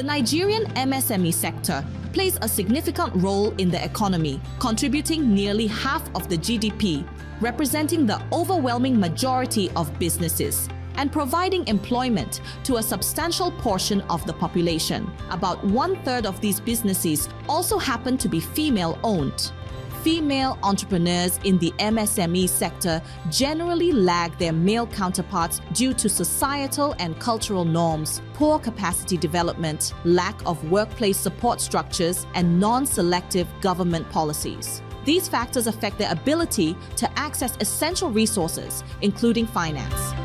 The Nigerian MSME sector plays a significant role in the economy, contributing nearly half of the GDP, representing the overwhelming majority of businesses, and providing employment to a substantial portion of the population. About 1/3 of these businesses also happen to be female-owned. Female entrepreneurs in the MSME sector generally lag their male counterparts due to societal and cultural norms, poor capacity development, lack of workplace support structures, and non-selective government policies. These factors affect their ability to access essential resources, including finance.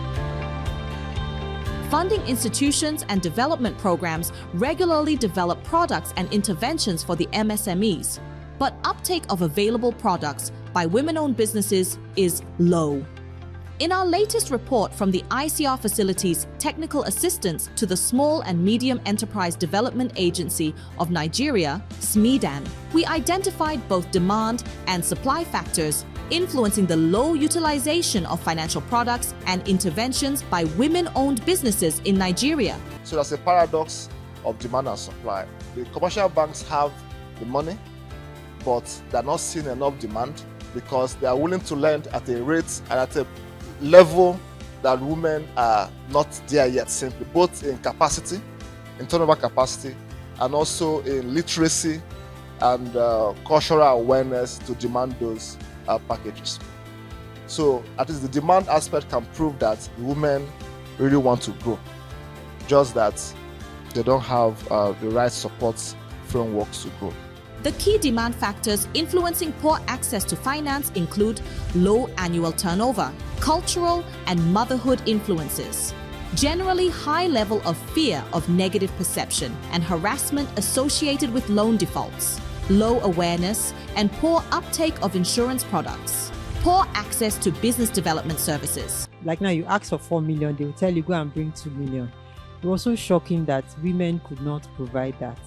Funding institutions and development programs regularly develop products and interventions for the MSMEs, but uptake of available products by women-owned businesses is low. In our latest report from the ICR Facility's Technical Assistance to the Small and Medium Enterprise Development Agency of Nigeria, SMEDAN, we identified both demand and supply factors influencing the low utilization of financial products and interventions by women-owned businesses in Nigeria. So that's a paradox of demand and supply. The commercial banks have the money, but they're not seeing enough demand because they are willing to lend at a rate and at a level that women are not there yet, simply, both in capacity, in turnover capacity, and also in literacy and cultural awareness to demand those packages. So at least the demand aspect can prove that women really want to grow, just that they don't have the right support frameworks to grow. The key demand factors influencing poor access to finance include low annual turnover, cultural and motherhood influences, generally high level of fear of negative perception and harassment associated with loan defaults, low awareness and poor uptake of insurance products, poor access to business development services. Like now you ask for 4 million, they will tell you go and bring 2 million. It was so shocking that women could not provide that.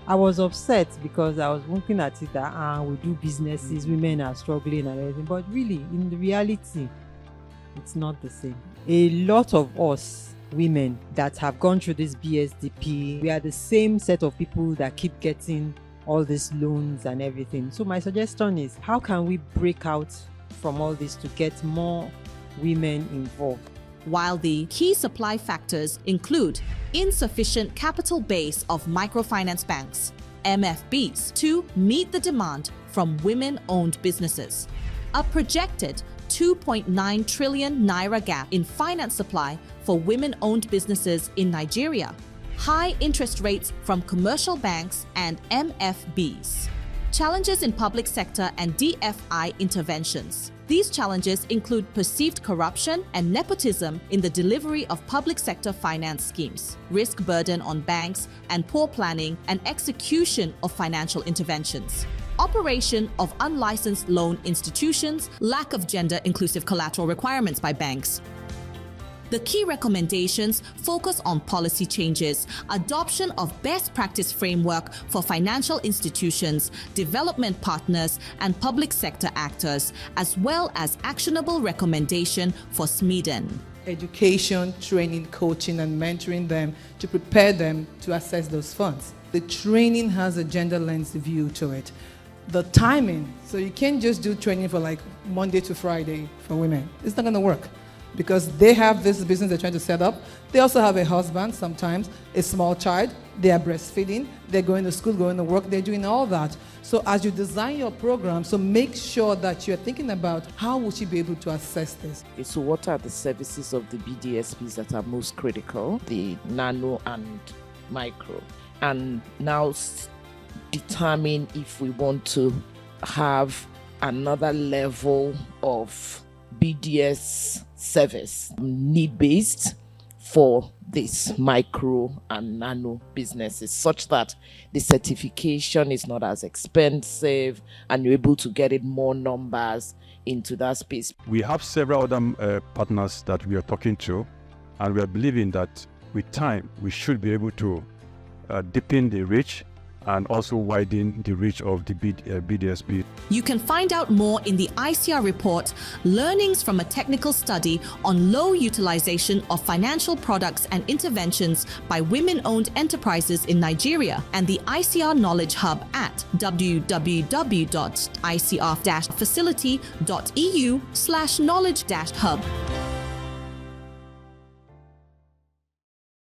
I was upset because I was looking at it that we do businesses, women are struggling and everything, but really in the reality, it's not the same. A lot of us women that have gone through this BSDP, we are the same set of people that keep getting all these loans and everything. So my suggestion is, how can we break out from all this to get more women involved? While the key supply factors include insufficient capital base of microfinance banks, MFBs, to meet the demand from women-owned businesses, a projected 2.9 trillion naira gap in finance supply for women-owned businesses in Nigeria, high interest rates from commercial banks and MFBs, challenges in public sector and DFI interventions. These challenges include perceived corruption and nepotism in the delivery of public sector finance schemes, risk burden on banks, and poor planning and execution of financial interventions, operation of unlicensed loan institutions, lack of gender-inclusive collateral requirements by banks. The key recommendations focus on policy changes, adoption of best practice framework for financial institutions, development partners, and public sector actors, as well as actionable recommendation for SMEDAN. Education, training, coaching, and mentoring them to prepare them to access those funds. The training has a gender lens view to it. The timing, so you can't just do training for like Monday to Friday for women. It's not going to work, because they have this business they're trying to set up. They also have a husband, sometimes a small child. They are breastfeeding. They're going to school, going to work. They're doing all that. So as you design your program, so make sure that you're thinking about how would she be able to access this. So what are the services of the BDSPs that are most critical? The nano and micro. And now determine if we want to have another level of BDS service, need-based, for these micro and nano businesses, such that the certification is not as expensive and you're able to get it more numbers into that space. We have several other partners that we are talking to, and we are believing that with time we should be able to deepen the reach and also widen the reach of the BDSP. You can find out more in the ICR report, Learnings from a Technical Study on Low Utilization of Financial Products and Interventions by Women-Owned Enterprises in Nigeria, and the ICR Knowledge Hub at www.icr-facility.eu/knowledge-hub.